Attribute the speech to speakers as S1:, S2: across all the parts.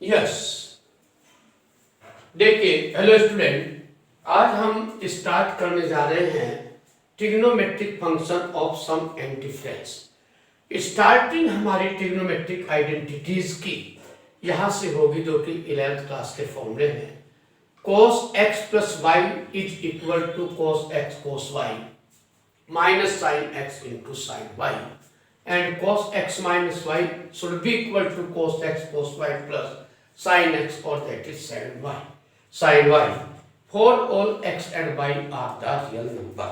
S1: Yes, देखिए hello student, आज हम स्टार्ट करने जा रहे हैं trigonometric function of sum and difference. Starting हमारी ट्रिग्नोमेट्रिक आइडेंटिटीज की यहां से होगी, जो कि 11th क्लास के फॉर्मूले में cos x plus y is equal to cos x cos y minus sin x into sin y, and cos x minus y should be equal to cos x cos y plus sin x, or that is sin y. Sin y for all x and y are the real number.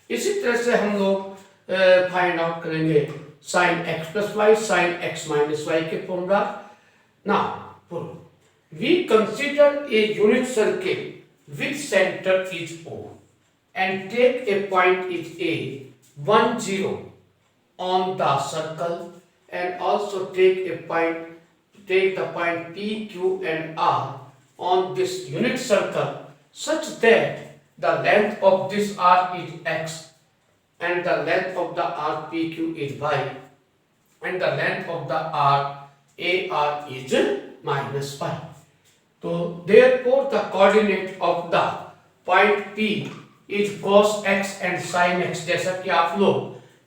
S1: इसी तरह से हम लोग find out करेंगे sin x plus y, sin x minus y के formula. Now we consider a unit circle with center is O and take a point is A 1 0 on the circle, and also take the point P Q and R on this unit circle, such that the length of this R is x and the length of the R P Q is y and the length of the R AR is minus y. So therefore the coordinate of the point P is cos x and sin x, जैसा कि आप लोग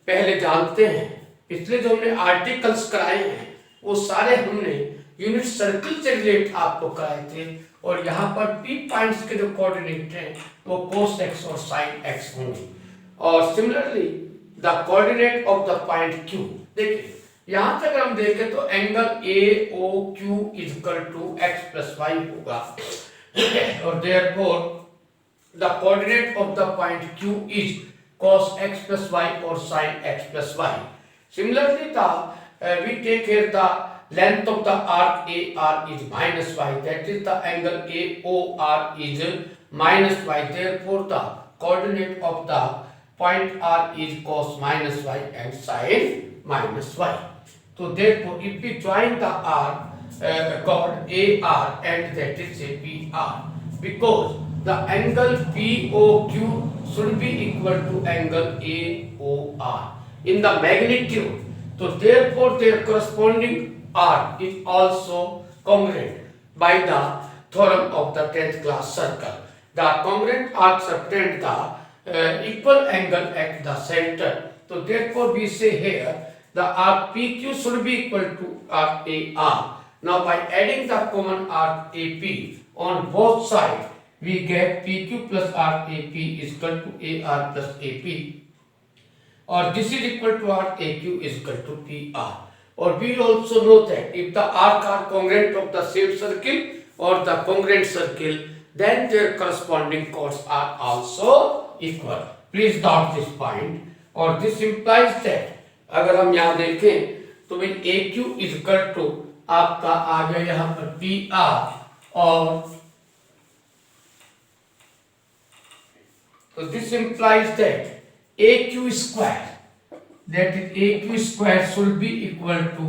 S1: पहले जानते हैं। पिछले जो हमने आर्टिकल्स कराए हैं वो सारे हमने यूनिट सर्किल से रिलेट आपको कराए थे, और यहाँ पर P पॉइंट्स के जो कोऑर्डिनेट हैं वो cos x और sin x होंगे। और similarly the coordinate of the point Q, देखिए यहां तक हम देखें तो angle AOQ is equal to x plus y होगा, और therefore the coordinate of the point Q is cos x plus y or sin x plus y. Similarly, we take here the length of the arc AR is minus y, that is the angle AOR is minus y. Therefore, the coordinate of the point R is cos minus y and sin minus y. So therefore, if we join the chord AR and that is PR, because the angle POQ should be equal to angle AOR in the magnitude. So therefore, their corresponding arc is also congruent by the theorem of the 10th class circle. The congruent arcs subtend the equal angle at the center. So therefore, we say here the arc PQ should be equal to arc AR. Now by adding the common arc AP on both sides, we get PQ plus arc AP is equal to AR plus AP, or this is equal to arc AQ is equal to PR. Or we also know that if the arc are congruent of the same circle or the congruent circle, then their corresponding chords are also equal. Please note this point. और this implies that अगर हम यहाँ देखें तो भाई AQ is equal to आपका आ गया यहाँ पर PR, और so this implies that AQ square, that is AQ square should be equal to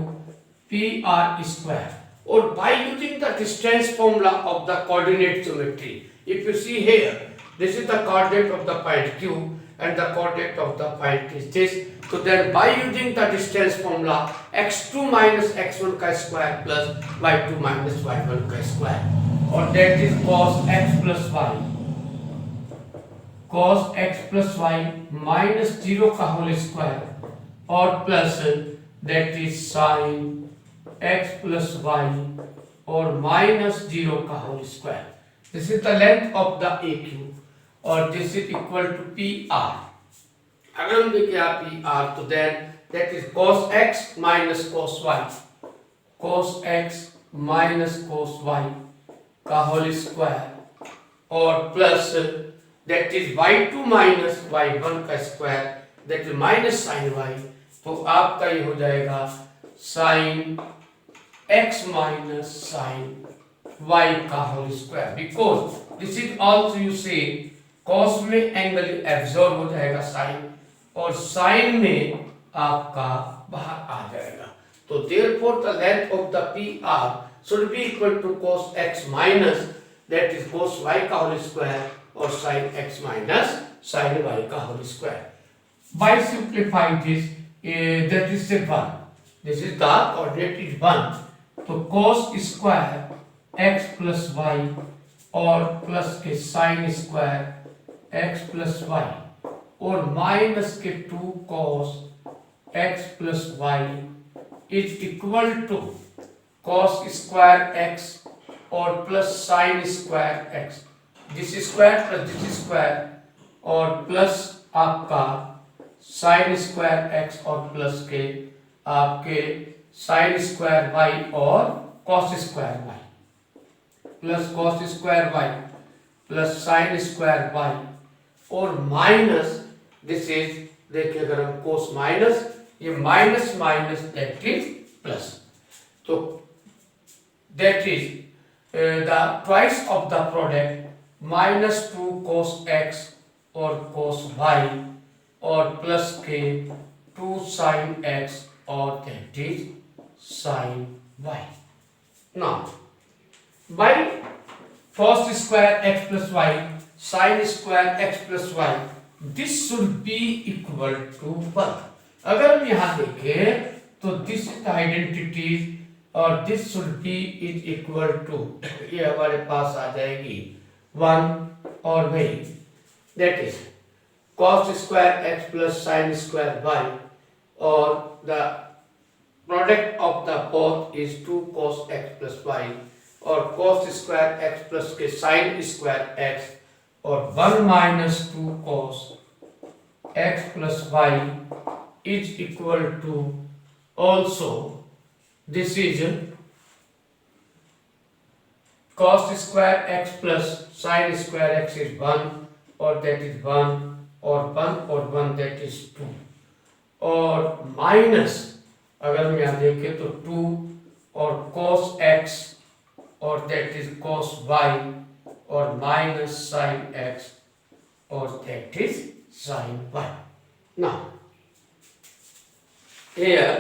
S1: PR square. Or by using the distance formula of the coordinate geometry, if you see here, this is the coordinate of the point Q and the coordinate of the point is this. So then by using the distance formula, x2 minus x1 का square plus y2 minus y1 का square, or that is cos x plus y, cos x plus y minus 0 का whole square, और plus that is sin x plus y or minus 0 का whole square. This is the length of the AQ, or this is equal to PR. अगर हम देखें आप PR, तो then that is cos x minus cos y, cos x minus cos y का whole square, और plus that is y2 minus y1 का square, that is minus sin y. तो आपका ये हो जाएगा sin x minus sin y का whole square, because this is also you say cos में एंगल एब्जॉर्ब हो जाएगा sin, और sin में आपका बाहर आ जाएगा। तो therefore the length of the PR should be equal to cos x minus that is cos y का whole square, or sin x minus sin y का whole square. By simplifying this, that is 1. This is the coordinate is 1. So cos square x plus y और plus के sine square x plus y और minus के 2 cos x plus y is equal to cos square x और plus sine square x, this square plus this square और plus आपका sine square x और plus के आपके sine square y और cos square y plus cos square y plus sine square y और minus this is, देखिए अगर हम कोस माइनस, ये minus minus that is plus, तो that is the twice of the product minus 2 cos x और cos y और plus के 2 sine x और that is sine y. Now by cos square x plus y sin square x plus y this should be equal to 1. अगर हम यहाँ देखें तो this is the identity और this should be is equal to, ये हमारे पास आ जाएगी 1 और वही that is cos square x plus sin square y और the product of the both is 2 cos x plus y और cos square x plus के sin square x और 1 minus 2 cos x plus y is equal to also this is cos square x plus sin square x is 1 और that is 1 और 1 that is 2 और minus अगर हम यहाँ देखें तो 2 और cos x और that is cos y और माइनस sin x और that is sin y. Now here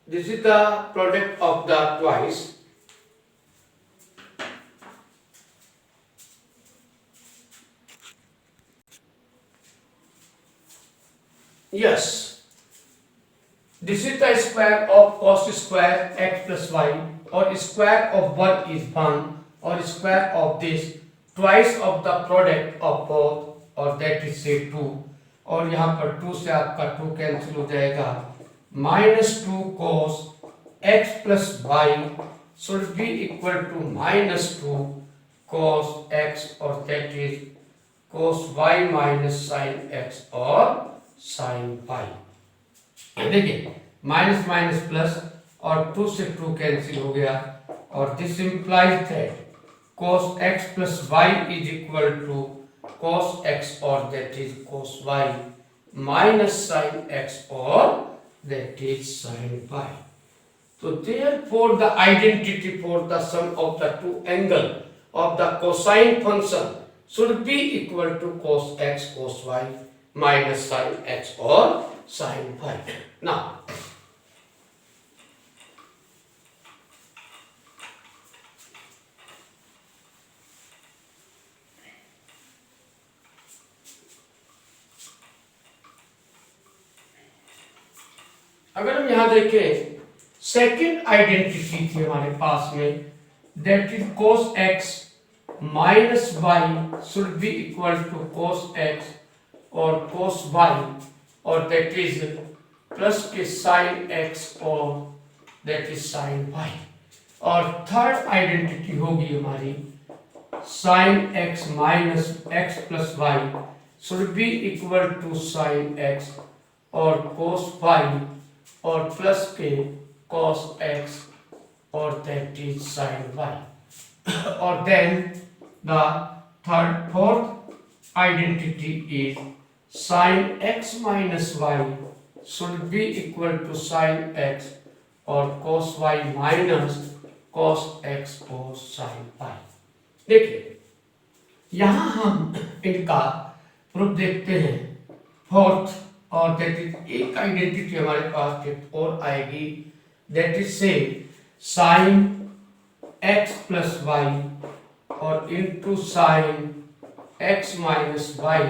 S1: this is the product of the twice. Yes, this is the square of cos square x plus y और square of 1 is 1 और square of this twice of the product of both और that is say 2 और यहाँ पर 2 से आपका 2 cancel हो जाएगा minus 2 cos x plus y should be equal to minus 2 cos x और that is cos y minus sin x और साइन पाई. देखिए माइनस माइनस प्लस और 2 से 2 कैंसिल हो गया और this implies that cos x plus y is equal to cos x और that is cos y minus sin x और that is sin y. So therefore the identity for the sum of the two angle of the cosine function should be equal to cos x cos y minus sin x or sin phi. Now, अगर हम यहां देखें second identity थी हमारे पास में that is cos x minus y should be equal to cos x और cos y और that is plus के sin x और that is sin y और थर्ड आइडेंटिटी होगी हमारी sin x minus x plus y should be equal to sin x और cos y और plus के cos x और that is sin y और then the fourth identity is sin x minus y should be equal to sin x और cos y minus cos x और sin y. देखिए यहां हम इनका प्रूफ देखते हैं फोर्थ और दैट इज एक आइडेंटिटी हमारे पास और आएगी दैट इज से sin x plus y और into sin x minus y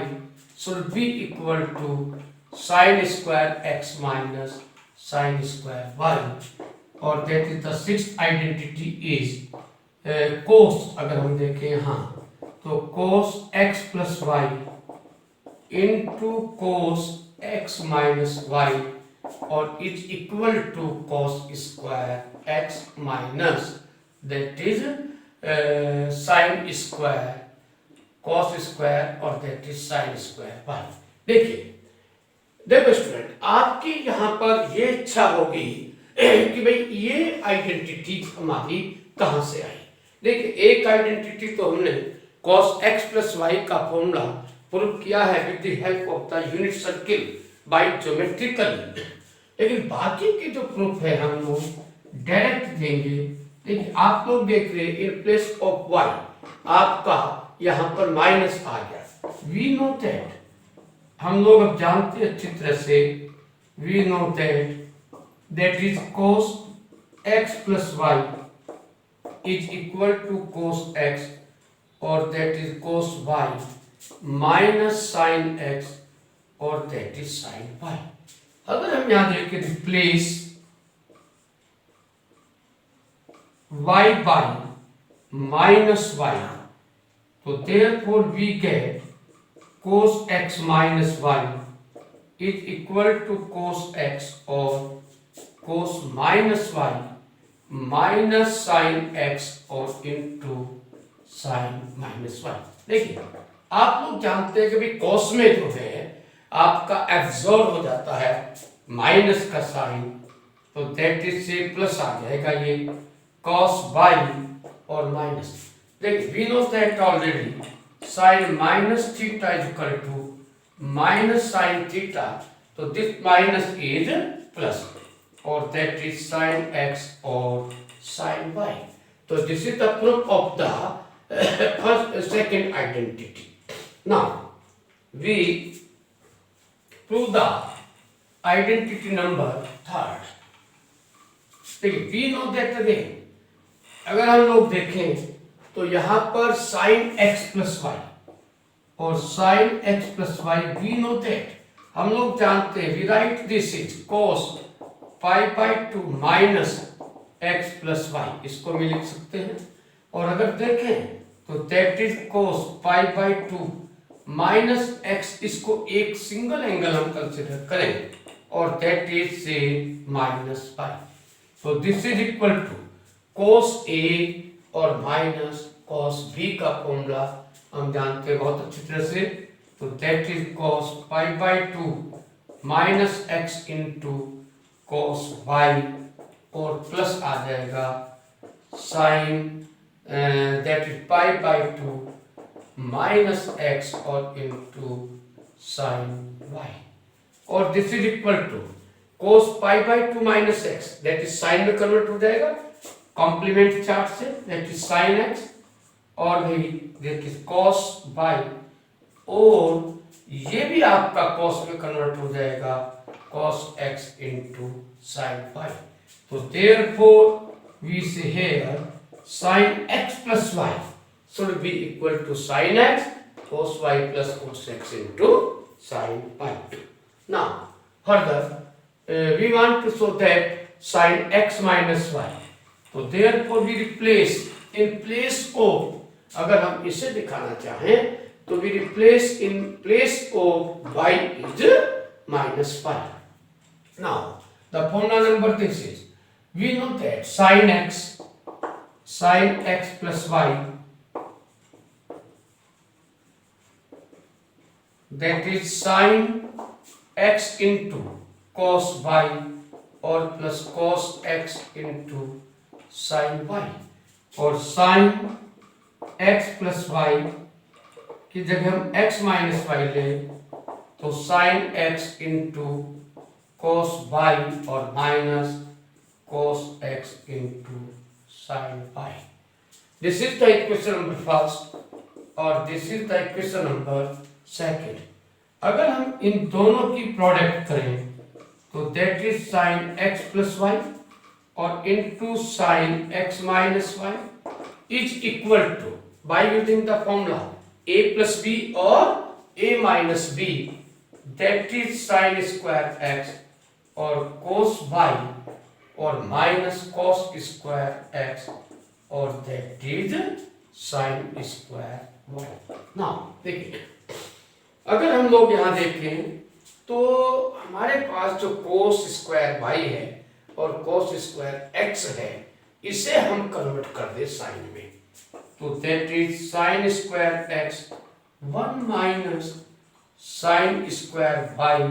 S1: should be equal to sine square x minus sine square y, और that is the sixth identity is cos. अगर हम देखें यहाँ तो cos x plus y into cos x minus y और is equal to cos square x minus that is sine square cos square और that is sine square y. देखिए देखो student, आपकी यहाँ पर ये इच्छा होगी कि भाई ये आइडेंटिटी हमारी कहाँ से आई। देखिए एक आइडेंटिटी तो हमने cos x प्लस वाई का फॉर्मूला प्रूव किया है with the help of the unit circle by geometrical, लेकिन बाकी के जो प्रूफ है हम लोग डायरेक्ट देंगे। देखिए आप लोग देख रहे हैं इन प्लेस ऑफ y आपका यहाँ पर माइनस आ गया। वी नो दैट, हम लोग अब जानते हैं अच्छी तरह से, we know that is cos x plus y is equal to cos x और that is cos y minus sine x और दैट इज साइन y। अगर हम यहां देखें replace y by minus y, तो therefore we get cos x minus y is equal to cos x और cos minus y minus sine x और into sine minus y। देखिए आप लोग जानते हैं कि भाई cos में जो है आपका एब्जॉर्ब हो जाता है माइनस का साइन, तो दैट इज से प्लस आ जाएगा ये cos y और माइनस। देखिए we know that already sine minus theta is equal to minus sine theta, तो दिस माइनस इज प्लस और दैट इज साइन x और साइन y। तो this is the proof of the first second identity. Now we prove the identity number third. देखिए we know that again, अगर हम लोग देखें तो यहां पर साइन x प्लस वाई और sine x plus y, we know that, हम लोग जानते हैं, we write this is cos pi by two minus x plus y, इसको भी लिख सकते हैं। और अगर देखें तो that is cos pi by two minus x, इसको एक सिंगल एंगल हम कंसिडर करें और दैट इज से माइनस पाई। तो this is equal to cos a और माइनस cos b का फॉर्मूला हम जानते हैं बहुत अच्छी तरह से, तो that is cos pi by two minus x into cos y और प्लस आ जाएगा sine that is pi by two minus x और इंटू साइन y और this is equal to cos pi by two minus x, that is sine में convert हो जाएगा complement chart से, that is sine x और भी that is cos y और ये भी आपका cos में कन्वर्ट हो जाएगा cos x into sine y। तो देयरफॉर वी से here sin x plus y should be equal to sin x cos y plus cos x into sin y. Now further we want to show that sin x minus y, तो therefore we replace in place of, अगर हम इसे दिखाना चाहें तो we replace in place of y is minus y. Now the formula number this is, we know that sin x plus y, that is sin x into cos y और plus cos x into sin y, और sin x plus y की जगह हम x minus y लें तो sin x into cos y और minus cos x into sin y. This is the equation number first और this is the equation number second. अगर हम इन दोनों की प्रोडक्ट करें तो that is sin x plus y और into sin x minus y is equal to, by using the formula a plus b or a minus b, that is sine square x और cos y और minus cos square x और that is sine square y. Now देखिए, अगर हम लोग यहाँ देखें तो हमारे पास जो कोस स्क्वायर वाई है और कोस स्क्वायर एक्स है, इसे हम कन्वर्ट कर दे साइन में, तो that is sine square x 1 minus sine square y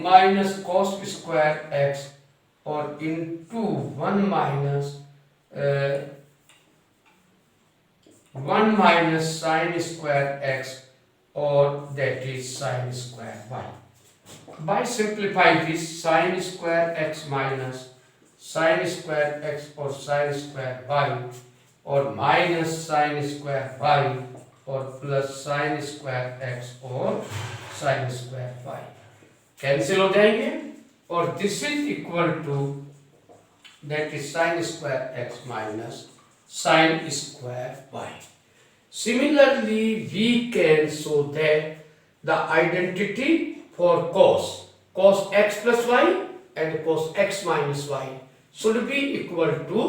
S1: minus cos square x और into 1 minus sine square x or that is sin square y. By simplify this, sin square x minus sin square x or sin square y or minus sin square y or plus sin square x or sin square y cancel हो जाएंगे और this is equal to that is sin square x minus sin square y. Similarly, we can show that the identity for cos x plus y and cos x minus y should be equal to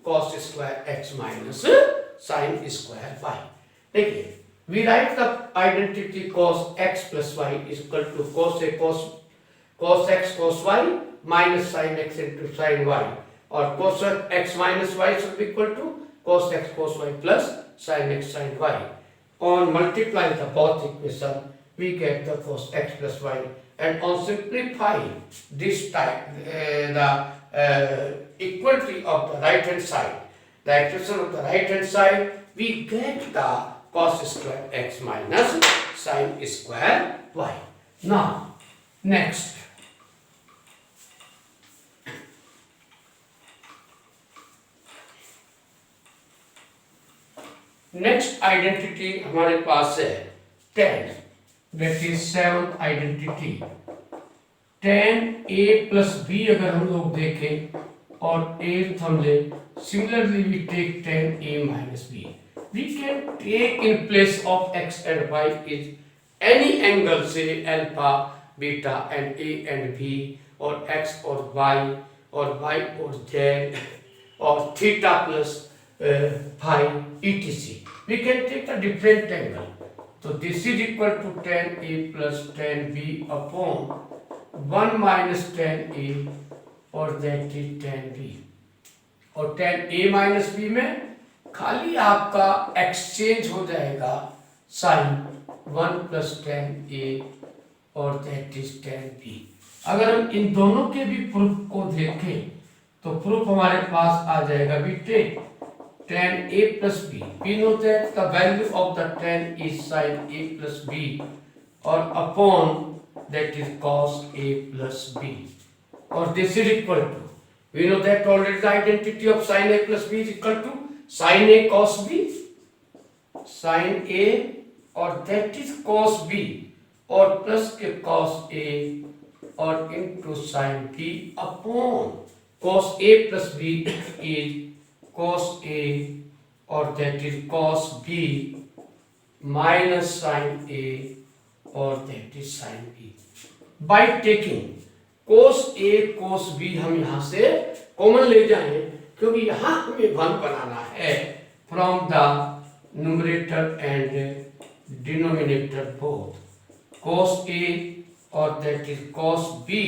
S1: cos square x minus sin square y. देखिए, we write the identity cos x plus y is equal to cos x cos y minus sin x into sin y, और cos x minus y should be equal to cos x cos y plus sin x sin y. On multiply the both equation, we get the cos x plus y, and on simplifying this type the equality of the right hand side, the expression of the right hand side, we get the cos square x minus sin square y. Now next, next identity हमारे पास है tan, that is seventh identity tan a plus b। अगर हम लोग देखें और एथ हम ले, similarly we take tan a minus b, we can take in place of x and y is any angle से अल्फा बीटा एंड a एंड b और x और y और z और theta plus phi etc. We can take a different angle. So this is equal to tan a plus tan b upon 1 minus tan a और that is tan b। और tan a minus b में खाली आपका exchange हो जाएगा sin 1 plus tan a और that is tan b। अगर हम इन दोनों के भी प्रूफ को देखें तो प्रूफ हमारे पास आ जाएगा बेटे tan a plus b. We know that the value of the tan is sin a plus b or upon that is cos a plus b, or this is equal to, we know that already the identity of sin a plus b is equal to sin a cos b, sin a और that is cos b और plus के cos a और into sin b upon cos a plus b is cos a और that is cos b minus sin a और that is sin b. By taking cos a cos b हम यहाँ से common ले जाएं, क्योंकि यहाँ हमें वन बनाना है from the numerator and denominator both. Cos a और that is cos b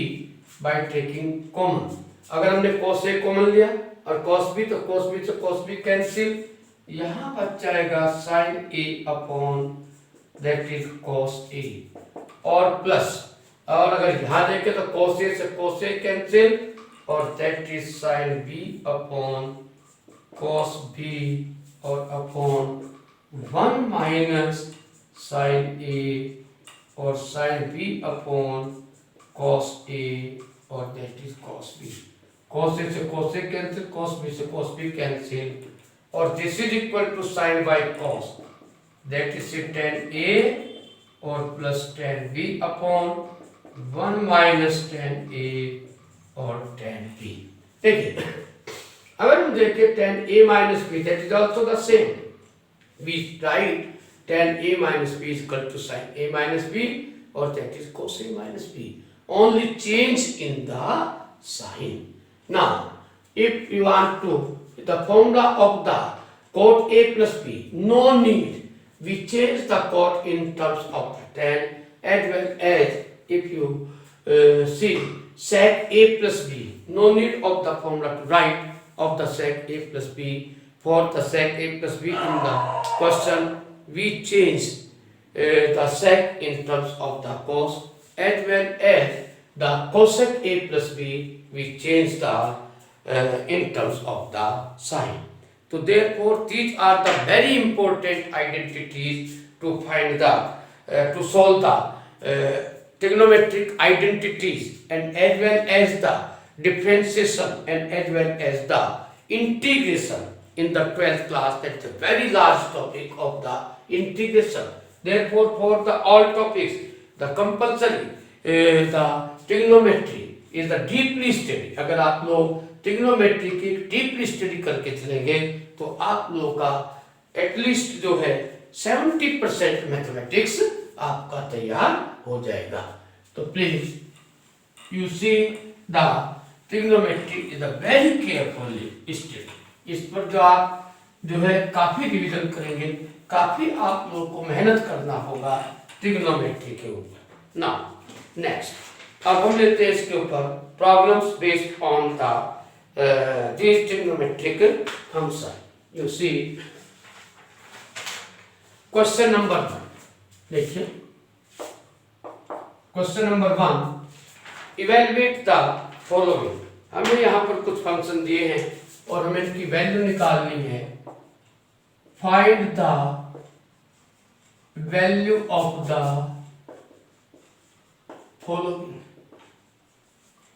S1: by taking common. अगर हमने cos a कॉमन लिया और cos b, तो cos b से cos b कैंसिल, यहाँ बच जाएगा sin a upon that is cos a और प्लस, और अगर यहाँ देखें तो cos a से cos a कैंसिल और that is sin b upon cos b और अपॉन 1 माइनस sin a और sin b upon cos a और that is cos b। cos a से cos a cancel, cos b से cos b cancel, और this is equal to sin by cos, that is tan a और plus tan b upon 1 minus tan a और tan b। देखिए, अगर हम देखें tan a minus b, that is also the same, we write tan a minus b is equal to sin a minus b or that is cos A minus B. Only change in the sign. Now, if you want to, the formula of the cot A plus B, no need. We change the cot in terms of the tan, as well as if you see sec A plus B, no need of the formula to write of the sec A plus B. For the sec A plus B in the question, we change the sec in terms of the cos, as well as the cosec A plus B, we change the in terms of the sign. So therefore, these are the very important identities to find the to solve the trigonometric identities, and as well as the differentiation, and as well as the integration in the 12th class. That's a very large topic of the integration. Therefore, for the all topics, the compulsory the trigonometry is the deeply study. अगर आप लोग trigonometry की deeply study करके चलेंगे तो आप लोगों का एटलीस्ट जो है 70% मैथमेटिक्स आपका तैयार हो जाएगा. तो please you see the trigonometry is a very carefully study. इस पर जो आप जो है काफी रिवीजन करेंगे, काफी आप लोगों को मेहनत करना होगा ट्रिग्नोमेट्री के ऊपर. नाउ नेक्स्ट, अब हम लेते हैं इसके ऊपर problems based on the these trigonometric function. You see question number 1. देखिए question number 1, evaluate the following. हमें यहाँ पर कुछ फंक्शन दिए हैं और हमें इनकी वैल्यू निकालनी है. Find the value of the following.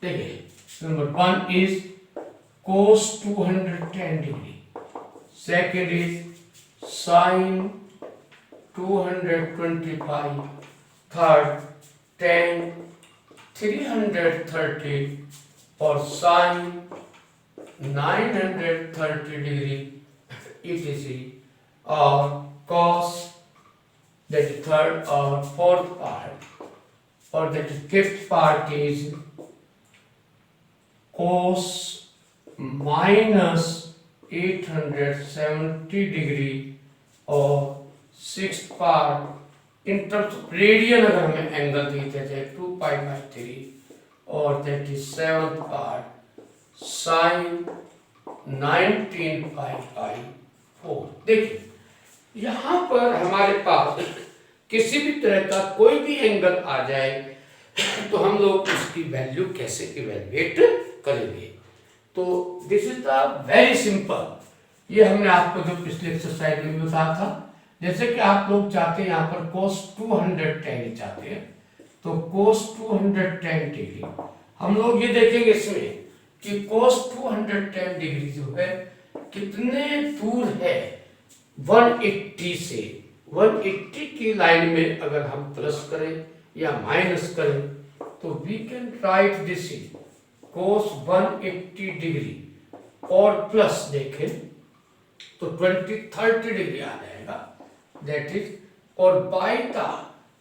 S1: देखिए number 1 is cos 210 degree, second is sin 225, third tan 330 or sin 930 degree etc. or cos, that is third or fourth part, or that is fifth part is cos minus 870 degree और six part in terms of radian अगर हमें angle देते थे 2π/3 और that is seventh part sine 19π/4. देखिए यहाँ पर हमारे पास किसी भी तरह का कोई भी एंगल आ जाए तो हम लोग उसकी वैल्यू कैसे इवेलुएट करेंगे. तो this is the very simple. ये हमने आपको जो पिछले एक्सरसाइज में बताया था. जैसे कि आप लोग चाहते हैं यहाँ पर cos 210 चाहते हैं तो cos 210 डिग्री हम लोग ये देखेंगे इसमें कि cos 210 डिग्री जो है कितने दूर है 180 से. 180 की लाइन में अगर हम प्लस करें या माइनस करें तो we can write this is cos 180 degree और प्लस देखें तो 20-30 डिग्री आ जाएगा. दैट इज और by the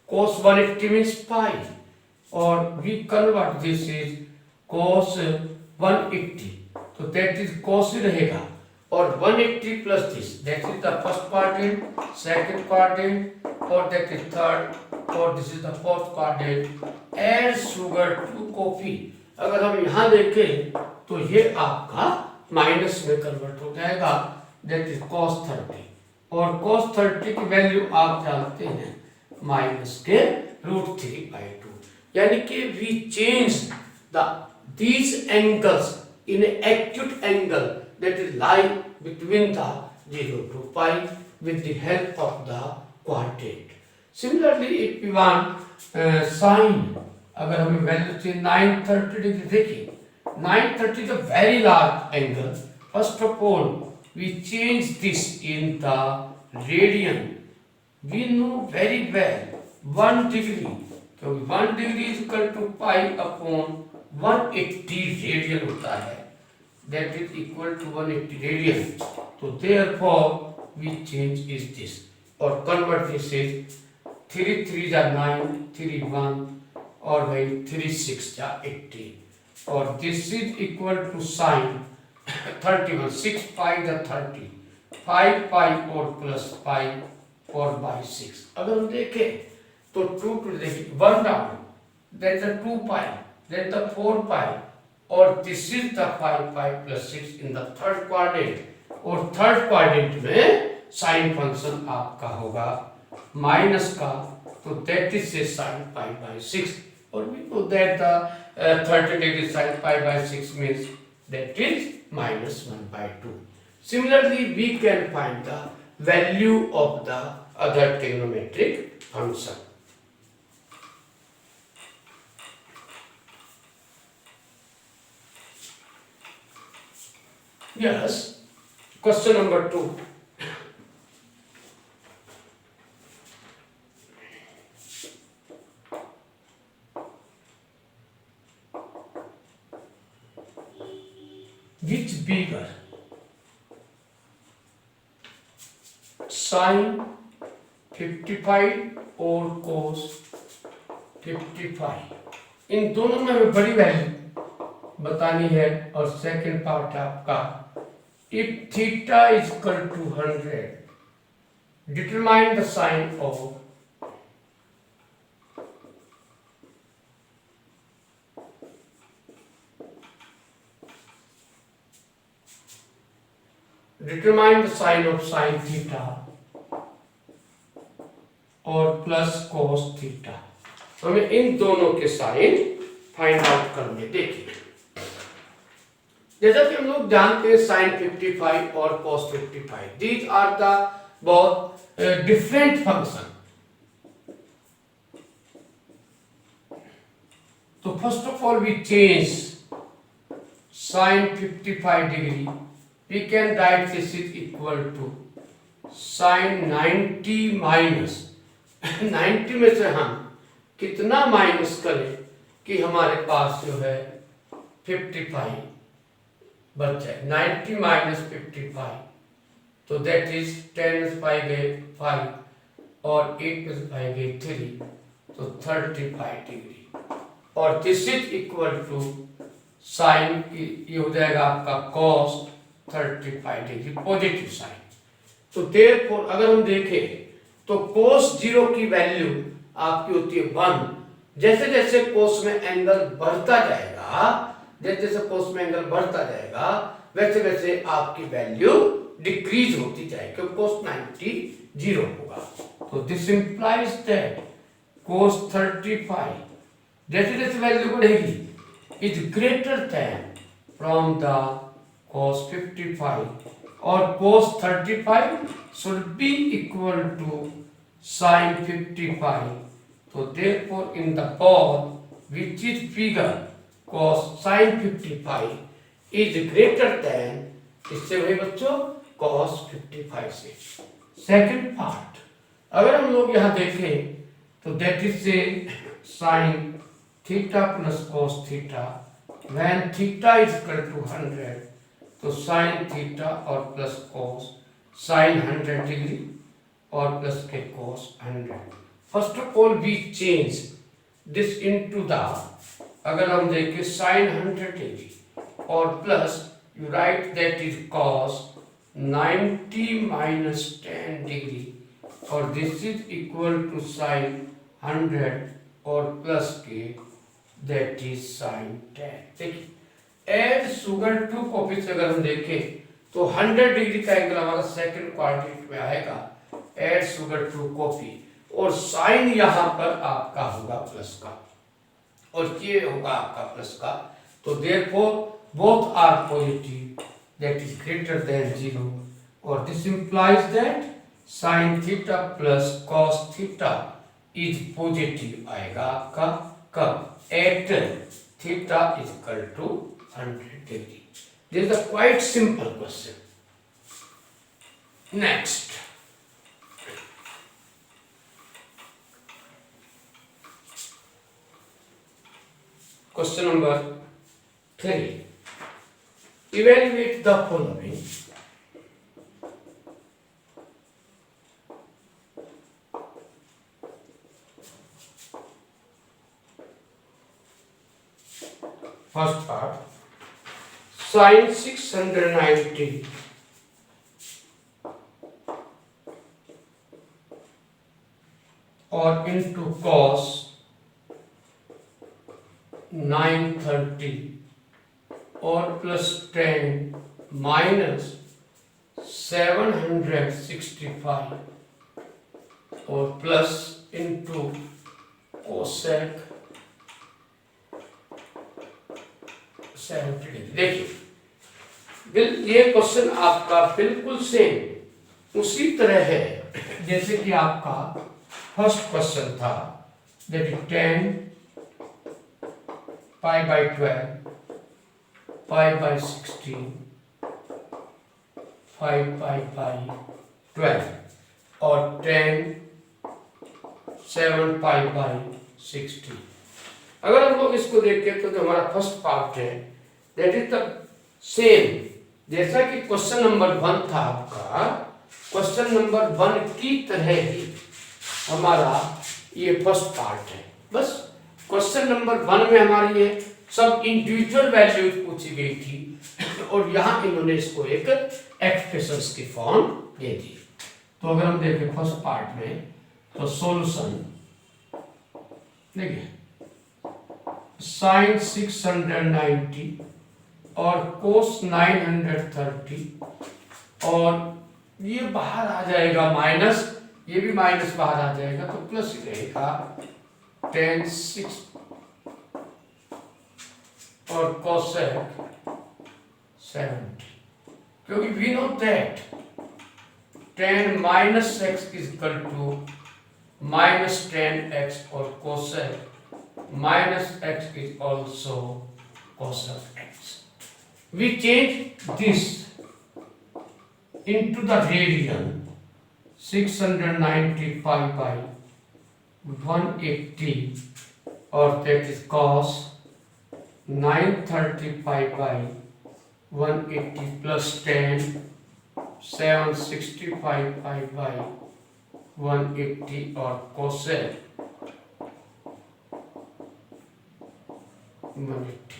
S1: cos 180 means pi और we convert this is cos 180 तो दैट इज cos ही रहेगा और 180 plus this that is the first quadrant, second quadrant और दैट इज थर्ड और this is the fourth quadrant. Add sugar to coffee. अगर हम यहाँ देखें तो ये आपका माइनस में कन्वर्ट हो जाएगा. दैट इज cos 30 और cos 30 की वैल्यू आप जानते हैं माइनस के √3/2. यानी कि we change the these angles in acute angle that is lie between the 0 to π with the help of the quadrant. Similarly, if we want sin, अगर हमें वैल्यू चाहिए 930 डिग्री. देखिए 930 is a very large angle. First of all, we change this in the radian. We know very well 1 degree. So 1 degree is equal to π/180 radian होता है. That is equal to 180 radian. So therefore we change is this or convert this is 3 3 जा 9, 3 1 और भाई 3 6 जा 18 और this is equal to sine 31 6 5 जा 30 5 पाई और plus pi और बाई 6। अगर हम देखें तो 2 टू देखिए 1 down, then the 2 pi, then the 4 pi, और this is the 5 pi plus 6 in the third quadrant, और थर्ड क्वाड्रेंट में साइन फंक्शन आपका होगा माइनस का, तो दैट इज से साइन पाई बाई 6 और we know that the 30 degree sine pi by 6 means that is minus 1 by 2. Similarly, we can find the value of the other trigonometric function. Yes, question number 2. Which bigger, sin 55 और cos 55? इन दोनों में हमें बड़ी value बतानी है और second part आपका if theta is equal to 100 determine the sign of sin theta और प्लस cos थीटा। हमें इन दोनों के साइन फाइंड आउट करने देखिए। जैसा कि हम लोग जानते हैं sin 55 और cos 55 दीज आर द बहुत डिफरेंट फंक्शन। तो first of all we change sin 55 degree, we can write this is equal to sin 90 minus 90 में से हम कितना माइनस करें कि हमारे पास जो है 55 बच जाए। 90 माइनस 55 तो दैट इज 10 पाई गए 5 और 8 में से पाई गए 3 तो 35 डिग्री और this is equal to sine ये हो जाएगा आपका cos 35 डिग्री पॉजिटिव साइन। तो देयरफॉर अगर हम देखें तो cos 0 की वैल्यू आपकी होती है 1। जैसे जैसे cos में एंगल बढ़ता जाएगा, जैसे जैसे cos में एंगल बढ़ता जाएगा वैसे वैसे आपकी वैल्यू डिक्रीज होती जाएगी क्योंकि cos 90 0 होगा। तो दिस इंप्लाइज दैट cos 35 जैसे जैसे वैल्यू बढ़ेगी is greater then from the cos 55 और cos 35 should be equal to sin 55. So therefore in the path which is figure cos sin 55 is greater than इससे वही बच्चों cos 55 से। Second part अगर हम लोग यहाँ देखें तो दैट इज से sin theta plus cos theta when theta is equal to 100 तो sin थीटा और प्लस cos sin 100 डिग्री और प्लस के cos 100। First of all we change this into the, अगर हम देखें sin 100 डिग्री और plus you write that is cos 90 minus 10 degree और this is equal to sin 100 और plus के दैट इज sin 10। देखिए एड शुगर टू कॉपी से अगर हम देखें तो 100 डिग्री का एंगल हमारा सेकंड क्वाड्रेंट में आएगा एड शुगर टू कॉपी और साइन यहां पर आपका होगा प्लस का और ये होगा आपका प्लस का। तो therefore both are positive that is greater than 0 और this implies that sin theta plus cos theta is positive आएगा आपका कब at theta is equal to 100 degree. This is a quite simple question. Next, question number 3. Evaluate the following. First part sine 690 और into cos 930 और plus 10 minus 765 और plus into cosec 70। देखिए ये question आपका बिल्कुल सेम उसी तरह है जैसे कि आपका फर्स्ट क्वेश्चन था, that is 10 pi by 12 pi by 16 5 pi by 12 और 10 7 पाई बाई 60। अगर हम लोग इसको देखें तो जो हमारा फर्स्ट पार्ट है दैट इज द सेम जैसा कि क्वेश्चन नंबर 1 था आपका, क्वेश्चन नंबर 1 की तरह ही हमारा ये फर्स्ट पार्ट है। बस क्वेश्चन नंबर 1 में हमारी ये सब इंडिविजुअल वैल्यूज पूछी गई थी और यहाँ इन्होंने इसको एक एक्सप्रेशंस की फॉर्म दे दी। तो अगर हम देखें फर्स्ट पार्ट में तो सॉल्यूशन देखिए साइन 690 और कोस 930 और ये बाहर आ जाएगा माइनस, ये भी माइनस बाहर आ जाएगा तो प्लस ही रहेगा 10 6 और कोसेक 70, क्योंकि we know that 10 minus x is equal to minus 10x और cosec minus x is also cos of x. We change this into the radian 695 by 180 or that is cos 935 by 180 plus 10 765 by 180 or cosec 180।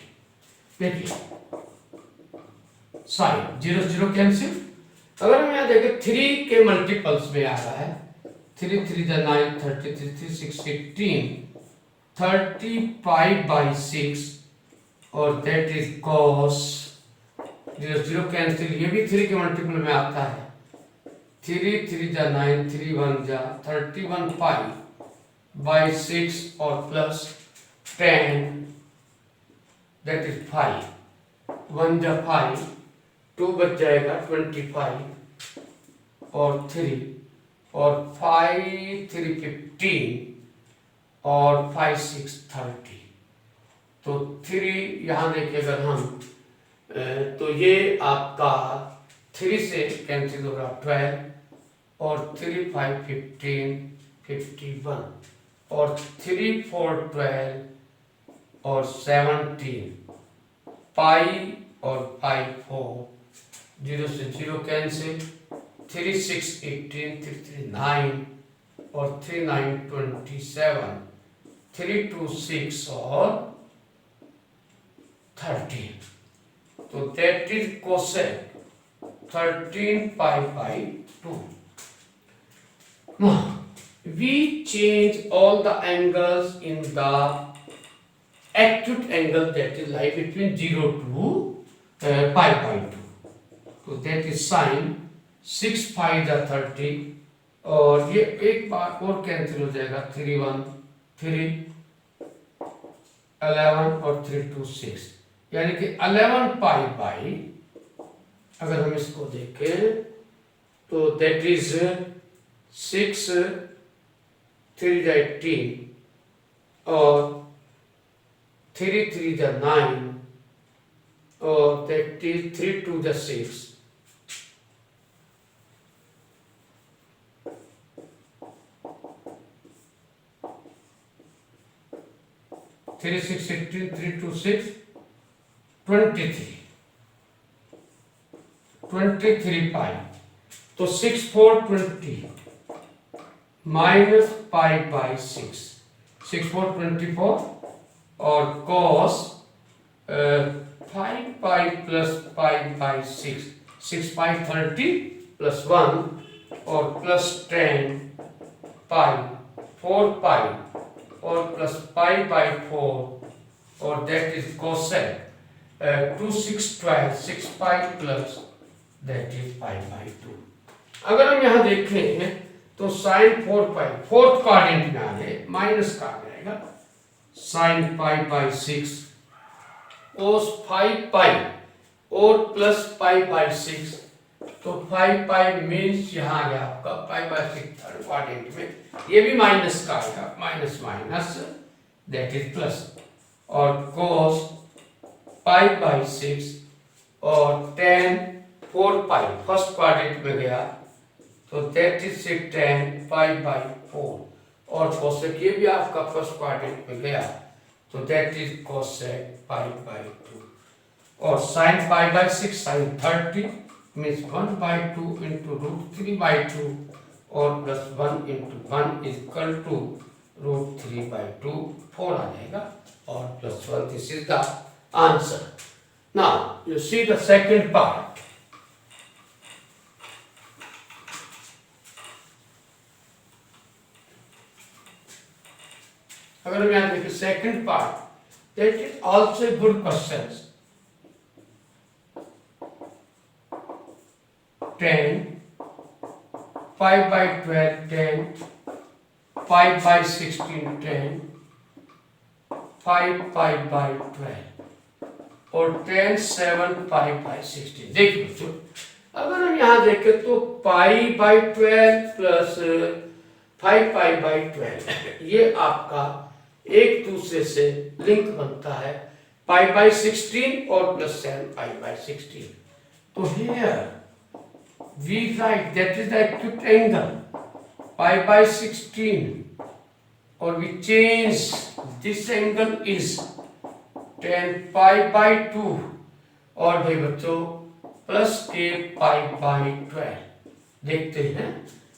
S1: देखिए sign 0 0 cancel. अगर हम यहाँ देखें 3 के multiples में आ रहा है 3 3 जा 9 33 3 6 18 35 by 6 और दैट इज cos 0 0 कैंसिल, ये भी 3 के मल्टीपल में आता है 3 3 जा 9 3 1 जा 31 पाई by 6 और प्लस 10 that is 5 1 जा 5 2 बच जाएगा 25 और 3 और 5 3 15 और 5 6 30। तो 3 यहाँ देखिए अगर हम तो ये आपका 3 से कैंसिल होगा 12 और 3 5 15 51 और 3 4 12 और 17 पाई और 5 4 0 से 0 कैंसिल 3 6 18 3 3 9 और 3 9 27 3 2 6 और 13। तो that is cosec 13 pi by 2। Now we change all the angles in the acute angle that is lie between 0 to pi by 2। तो that is sin 6 pi the 30 और ये एक बार और कैंसिल हो जाएगा 3 1 3 11 और 3 2 6 यानी कि 11 पाई बाई, अगर हम इसको देखें तो दैट इज 6 3 जा 18 और 3 3 जा 9 और दैट इज 3 2 जा 6 3 6 18 3 2 6 23 पाई। तो 6 4 20 माइनस पाई बाई 6 6 4 24 और cos 5 pi plus pi by 6, 6 pi 30 plus 1 और plus 10 pi 4 pi और plus pi by 4 और that is cosec 2 6 12 6 pi plus that is pi by 2। अगर हम यहाँ देखें तो sin 4 pi फोर्थ क्वाड्रेंट में आ गए माइनस का आ जाएगा sin pi by 6 cos 5 pi और प्लस pi by 6 तो 5 pi मीन्स यहाँ आ गया आपका pi by 6 थर्ड क्वाड्रेंट में ये भी माइनस का आएगा minus minus that is plus और cos pi by 6 और tan 4 pi फर्स्ट क्वाड्रेंट में गया तो दैट इज 10 pi by 4 और cosec ये भी आपका फर्स्ट क्वाड्रेंट में गया तो that is cosec pi by 2 और sin pi by 6 sin 30 means 1 by 2 into root 3 by 2 और plus 1 into 1 is equal to root 3 by 2 4 आ जाएगा और plus 1 this is the answer। Now you see the second part। अगर हम यहाँ देखें second part that is also good question 10 5 by 12 10 5 by 16 10 5 pi by 12 और 10 7 pi by 16। देखिए बच्चों अगर हम यहाँ देखें तो पाई बाई 12 प्लस 5 पाई बाई 12 ये आपका एक दूसरे से लिंक बनता है पाई बाई 16 और प्लस 7 पाई बाई 16। तो here we write that is the acute angle pi by 16 और we change this angle is 10 pi by 2 और भाई बच्चों प्लस 8 पाई बाई 12। देखते हैं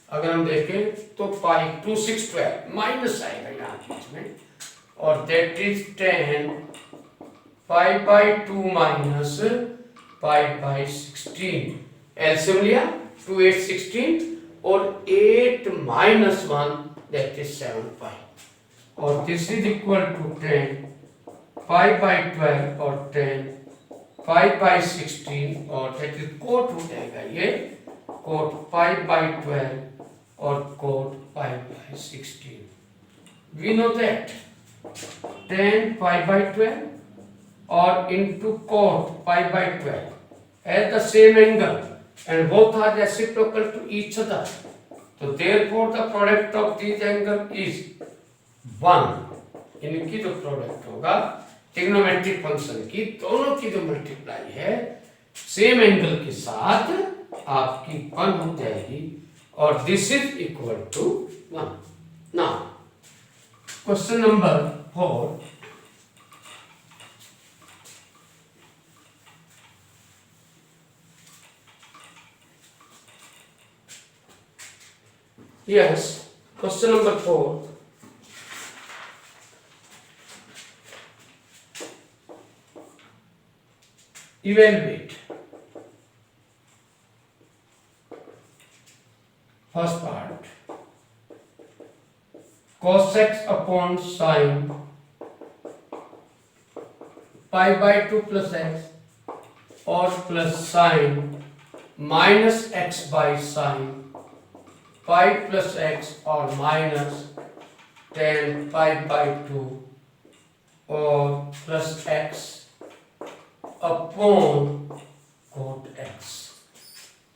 S1: अगर हम देखें तो पाई 2 6 12 माइनस आएगा यहाँ बीच में और that is 10 pi by 2 minus pi by 16। LCM लिया 2 8 16 और 8 माइनस 1 दैट इज 7 पाई और this is equal to 10 pi by 12 और 10 पाई बाई 16 और दैट इज कोट हो जाएगा ये कोट पाई बाई 12 और cot pi by 16। We know that 10 pi by 12 और into cot pi by 12 has the same angle and both are reciprocal to each other. So therefore the product of these angle is 1। इनकी जो product होगा trigonometric function की दोनों की जो multiply है same angle के साथ आपकी 1 हो जाएगी और this is equal to 1। Now question number 4। Yes, question number 4. Evaluate. First part. Cos x upon sin pi by 2 plus x or plus sin minus x by sin pi plus x or minus 10 pi by 2 or plus x upon cot x।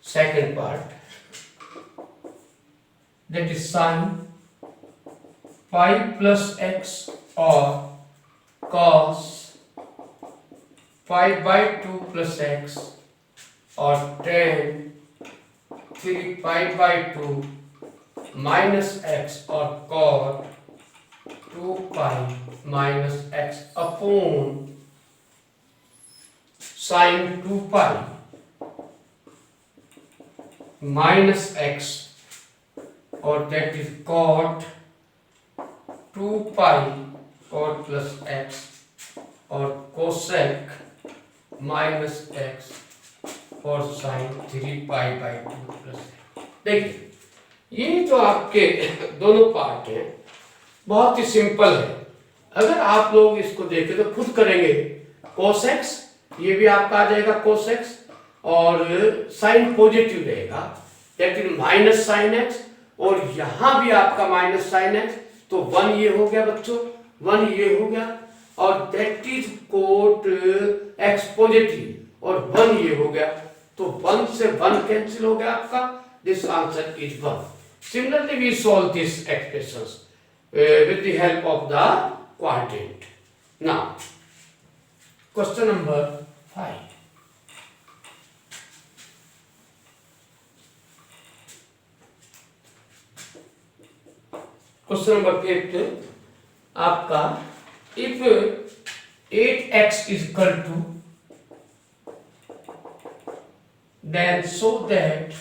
S1: Second part that is sin pi plus x or cos pi by 2 plus x or 10 3 pi by 2 minus x or cot 2 pi minus x upon sin 2 pi minus x or that is cot 2 pi or plus x और cosec minus x और sign 3π/2 plus. देखिए ये जो आपके दोनों part हैं बहुत ही simple है। अगर आप लोग इसको देखें तो खुद करेंगे, कोसेक्स ये भी आपका आ जाएगा कोसेक्स, और साइन पॉजिटिव रहेगा that is minus sign x, और यहां भी आपका माइनस साइन एक्स, तो 1 ये हो गया बच्चों, 1 ये हो गया, और that is cot x positive और 1 ये हो गया, तो 1 से 1 कैंसिल हो गया आपका, this answer is 1। Similarly we solve this expressions with the help of the quadrant. Now, question number 5. Question number 5 आपका, if 8x is equal to, then show that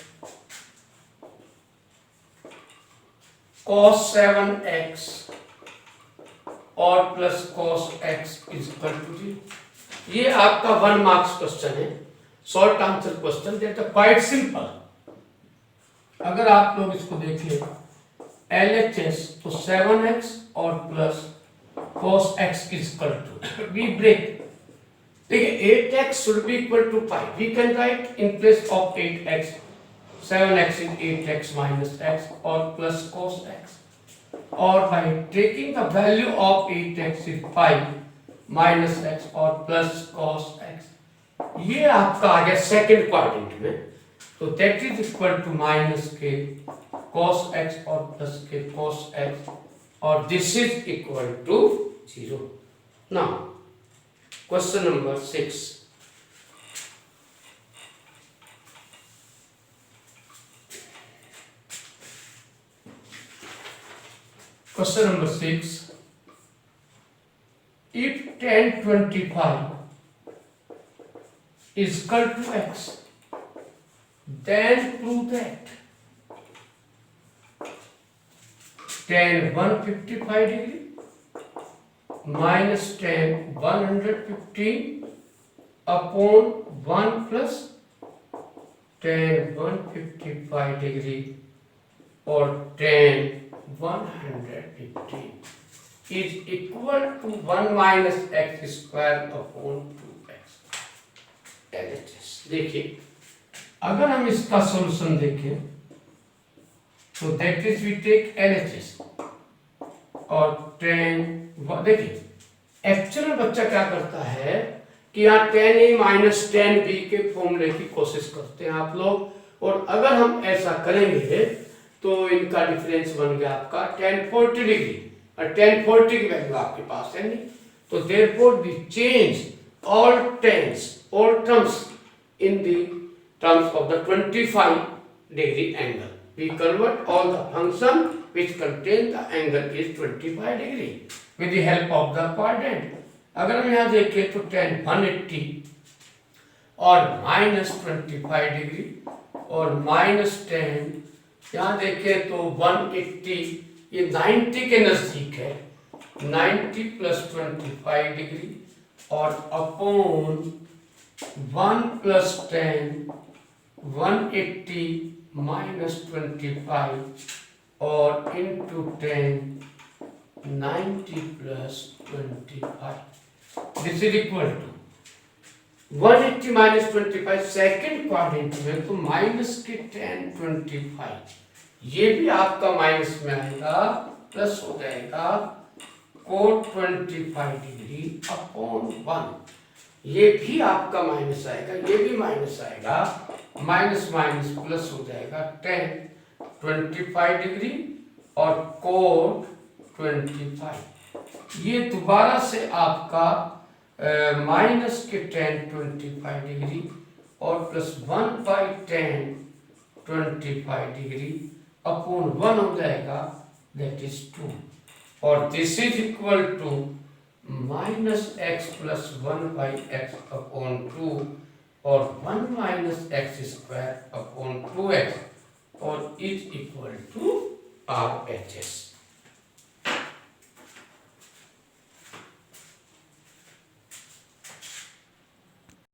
S1: cos 7x और plus cos x is equal to 0। ये आपका 1 marks question है, short answer question, that is quite simple. अगर आप लोग इसको देखिए LHS तो 7x और plus cos x is equal to, we break, देखिए 8x should be equal to pi, we can write in place of 8x 7x is 8x minus x or plus cos x, or by taking the value of 8x is 5 minus x or plus cos x, ये आपका आ गया second quadrant में, तो that is equal to minus के cos x और plus के cos x, और this is equal to 0। Now question number 6। Question number 6. If tan 25 is equal to x, then prove that tan 155 degree minus tan 115 upon 1 plus tan 155 degree or tan 115 is equal to 1 minus x square upon 2x LHS। देखिए अगर हम इसका solution देखें तो that is we take LHS और tan, देखिए actual बच्चा क्या करता है कि यहाँ tan a minus tan b के फॉर्मूले की कोशिश करते हैं आप लोग, और अगर हम ऐसा करेंगे तो इनका डिफरेंस बन गया आपका tan 40 डिग्री, और tan 40 की वैल्यू आपके पास है नहीं, तो therefore we change all tans all terms in the terms of the 25 degree angle, we convert all the function which contain the angle is 25 degree with the help of the quadrant. अगर हम यहाँ देखें तो tan 180 और minus 25 degree और minus 10, यहाँ देखें तो 180 ये 90 के नजदीक है, 90 प्लस 25 डिग्री और अपॉन 1 प्लस 10 180 माइनस 25 और into 10 90 plus 25, this is equal to 180 minus 25 second quadrant में, तो माइनस के tan 25 ये भी आपका माइनस में आएगा, प्लस हो जाएगा cot 25 डिग्री अपॉन 1, ये भी आपका माइनस आएगा, ये भी माइनस आएगा, माइनस माइनस प्लस हो जाएगा tan 25 डिग्री और cot 25, ये दोबारा से आपका माइनस के tan 25 डिग्री और plus 1 by tan 25 degree upon 1 हो जाएगा, दैट इज 2, और this is equal to minus x plus 1 by x upon 2 और 1 minus x square upon 2x और इज इक्वल टू RHS।